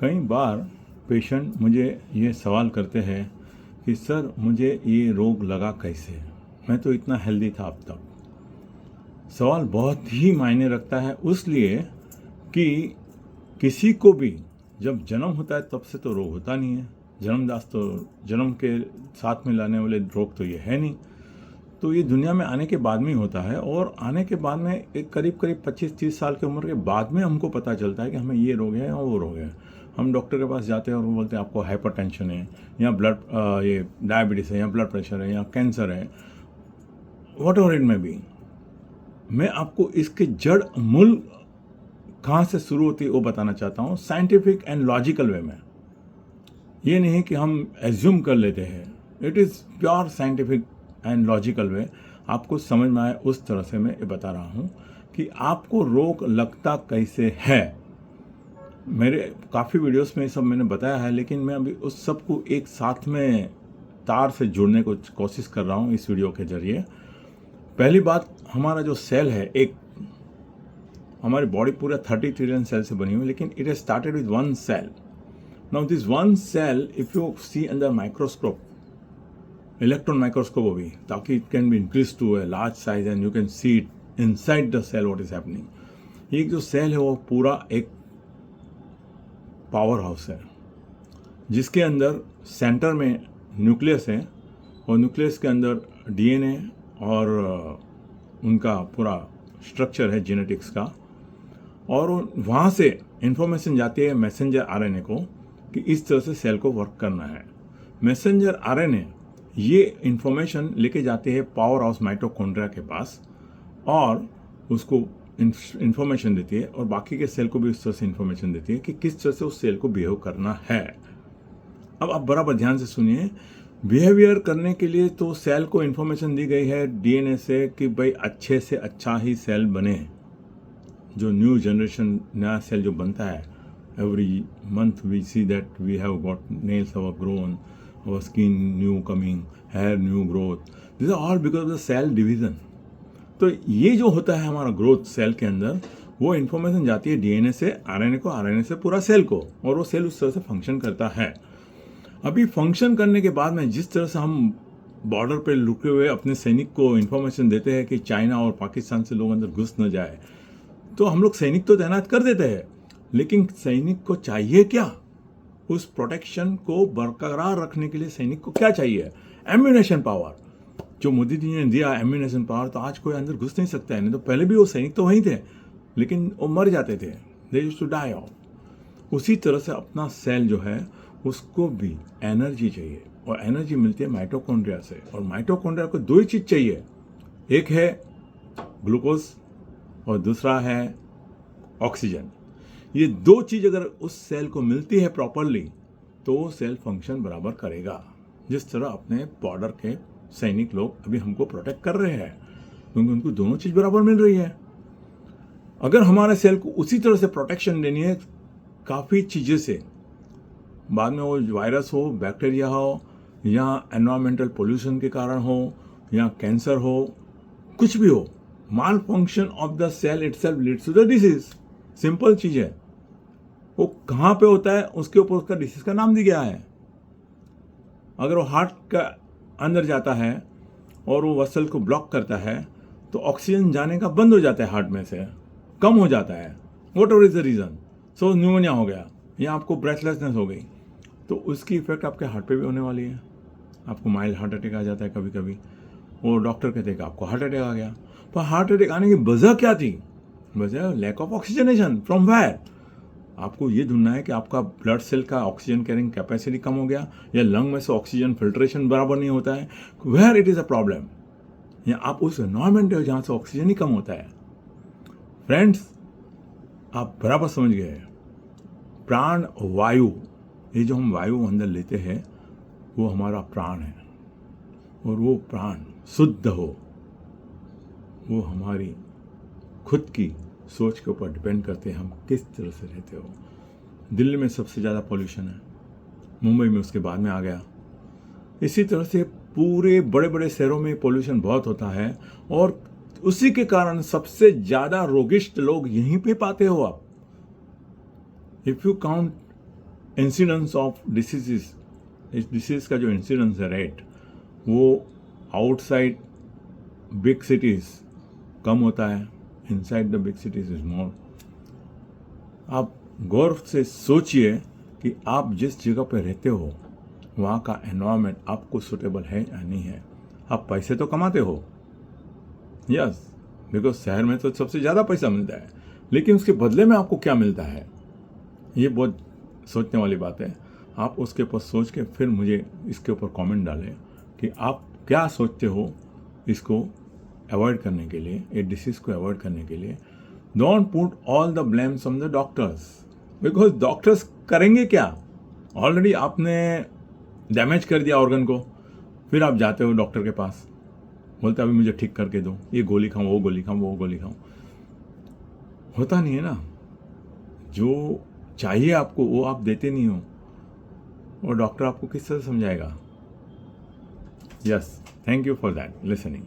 कई बार पेशेंट मुझे ये सवाल करते हैं कि सर मुझे ये रोग लगा कैसे, मैं तो इतना हेल्दी था अब तक। सवाल बहुत ही मायने रखता है, उसलिए कि किसी को भी जब जन्म होता है तब से तो रोग होता नहीं है। जन्मदास तो जन्म के साथ में लाने वाले रोग तो ये है नहीं, तो ये दुनिया में आने के बाद में ही होता है। और आने के बाद में एक करीब 25-30 साल की उम्र के बाद में हमको पता चलता है कि हमें ये रोग है या वो रोग है। हम डॉक्टर के पास जाते हैं और वो बोलते हैं आपको हाइपरटेंशन है या ये डायबिटीज़ है या ब्लड प्रेशर है या कैंसर है, वॉट एवर इट में भी। मैं आपको इसके जड़ मूल कहाँ से शुरू होती है वो बताना चाहता हूँ, साइंटिफिक एंड लॉजिकल वे में। ये नहीं कि हम एज्यूम कर लेते हैं, it is pure scientific and logical वे। आपको समझ में आए उस तरह से मैं ये बता रहा हूँ कि आपको रोग लगता कैसे है। मेरे काफ़ी वीडियोस में सब मैंने बताया है, लेकिन मैं अभी उस सब को एक साथ में तार से जोड़ने को कोशिश कर रहा हूँ इस वीडियो के जरिए। पहली बात, हमारा जो सेल है, एक हमारी बॉडी पूरा 30 ट्रिलियन सेल से बनी हुई, लेकिन it has started with one cell. Now this one cell, if you see under microscope, electron microscope भी, ताकि it can be increase to a large size and you can see it inside the cell what is happening. ये जो cell है वो पूरा एक power house है, जिसके अंदर सेंटर में न्यूक्लियस है और न्यूक्लियस के अंदर डीएनए और उनका पूरा स्ट्रक्चर है जेनेटिक्स का। और वहाँ से इंफॉर्मेशन जाती है मैसेंजर आरएनए को कि इस तरह से सेल को वर्क करना है। मैसेंजर आरएनए ये इंफॉर्मेशन लेके जाते हैं पावर हाउस माइटोकॉन्ड्रिया के पास और उसको इंफॉर्मेशन देती है, और बाकी के सेल को भी उस तरह से इंफॉर्मेशन देती है कि किस तरह से उस सेल को बिहेव करना है। अब आप बराबर ध्यान से सुनिए। बिहेवियर करने के लिए तो सेल को इंफॉर्मेशन दी गई है डीएनए से कि भाई अच्छे से अच्छा ही सेल बने। जो न्यू जनरेशन नया सेल जो बनता है, every month we see that we have got nails our grown, our skin new coming, hair new growth, this are all because of the cell division. तो ये जो होता है हमारा ग्रोथ सेल के अंदर, वो इन्फॉर्मेशन जाती है डीएनए से आरएनए को, आरएनए से पूरा सेल को, और वो सेल उस तरह से फंक्शन करता है। अभी फंक्शन करने के बाद में जिस तरह से हम बॉर्डर पे रुके हुए अपने सैनिक को इन्फॉर्मेशन देते हैं कि चाइना और पाकिस्तान से लोग अंदर घुस न जाए, तो हम लोग सैनिक तो तैनात कर देते हैं, लेकिन सैनिक को चाहिए क्या? उस प्रोटेक्शन को बरकरार रखने के लिए सैनिक को क्या चाहिए? Ammunition power. जो मोदी जी ने दिया एम्यूनेशन पावर, तो आज कोई अंदर घुस नहीं सकता है। नहीं तो पहले भी वो सैनिक तो वहीं थे, लेकिन वो मर जाते थे, they used to die off. उसी तरह से अपना सेल जो है उसको भी एनर्जी चाहिए, और एनर्जी मिलती है माइटोकॉन्ड्रिया से। और माइटोकॉन्ड्रिया को दो ही चीज़ चाहिए, एक है ग्लूकोज और दूसरा है ऑक्सीजन। ये दो चीज़ अगर उस सेल को मिलती है प्रॉपरली, तो वो सेल फंक्शन बराबर करेगा। जिस तरह अपने बॉर्डर के सैनिक लोग अभी हमको प्रोटेक्ट कर रहे हैं, क्योंकि उनको दोनों चीज़ बराबर मिल रही है। अगर हमारे सेल को उसी तरह से प्रोटेक्शन देनी है काफ़ी चीज़ें से, बाद में वो वायरस हो, बैक्टीरिया हो, या एनवायरमेंटल पोल्यूशन के कारण हो, या कैंसर हो, कुछ भी हो, malfunction of the cell itself leads to the disease. Simple चीज़ है। वो कहाँ पे होता है उसके ऊपर उसका डिसीज का नाम दिया गया है। अगर वो हार्ट का अंदर जाता है और वो वसल को ब्लॉक करता है, तो ऑक्सीजन जाने का बंद हो जाता है, हार्ट में से कम हो जाता है, what ever is the reason. So pneumonia हो गया या आपको ब्रेथलेसनेस हो गई, तो उसकी इफेक्ट आपके हार्ट पे भी होने वाली है। आपको माइल्ड हार्ट अटैक आ जाता है कभी कभी, वो डॉक्टर कहते हैं कि आपको हार्ट अटैक आ गया। पर हार्ट अटैक आने की वजह क्या थी? वजह lack of oxygenation from where. आपको ये ढूंढना है कि आपका ब्लड सेल का ऑक्सीजन कैरिंग कैपेसिटी कम हो गया, या लंग में से ऑक्सीजन फिल्ट्रेशन बराबर नहीं होता है, where it is a problem, या आप उस एनवायरमेंट है जहाँ से ऑक्सीजन ही कम होता है। फ्रेंड्स, आप बराबर समझ गए। प्राण वायु, ये जो हम वायु अंदर लेते हैं वो हमारा प्राण है, और वो प्राण शुद्ध हो, वो हमारी खुद की सोच के ऊपर डिपेंड करते हैं हम किस तरह से रहते हो। दिल्ली में सबसे ज़्यादा पॉल्यूशन है, मुंबई में उसके बाद में आ गया। इसी तरह से पूरे बड़े बड़े शहरों में पॉल्यूशन बहुत होता है, और उसी के कारण सबसे ज़्यादा रोगिष्ट लोग यहीं पे पाते हो आप। If you count incidence of diseases, इस डिसीज़ का जो इंसिडेंस है रेट वो आउटसाइड बिग सिटीज़ कम होता है, inside the big cities is more. आप गौर से सोचिए कि आप जिस जगह पर रहते हो वहाँ का एनवायरनमेंट आपको सूटेबल है या नहीं है। आप पैसे तो कमाते हो, यस, बिकॉज शहर में तो सबसे ज़्यादा पैसा मिलता है, लेकिन उसके बदले में आपको क्या मिलता है, ये बहुत सोचने वाली बात है। आप उसके ऊपर सोच के फिर मुझे इसके ऊपर कमेंट डालें कि आप क्या सोचते हो इसको अवॉइड करने के लिए, ये डिसीज़ को अवॉइड करने के लिए। Don't put all the blames on the doctors, because doctors करेंगे क्या? ऑलरेडी आपने डैमेज कर दिया ऑर्गन को, फिर आप जाते हो डॉक्टर के पास, बोलते अभी मुझे ठीक करके दो, ये गोली खाऊं, वो गोली खाऊं, वो गोली खाऊं। होता नहीं है ना, जो चाहिए आपको वो आप देते नहीं हो, और डॉक्टर आपको किस तरह समझाएगा? Yes, thank you for that listening.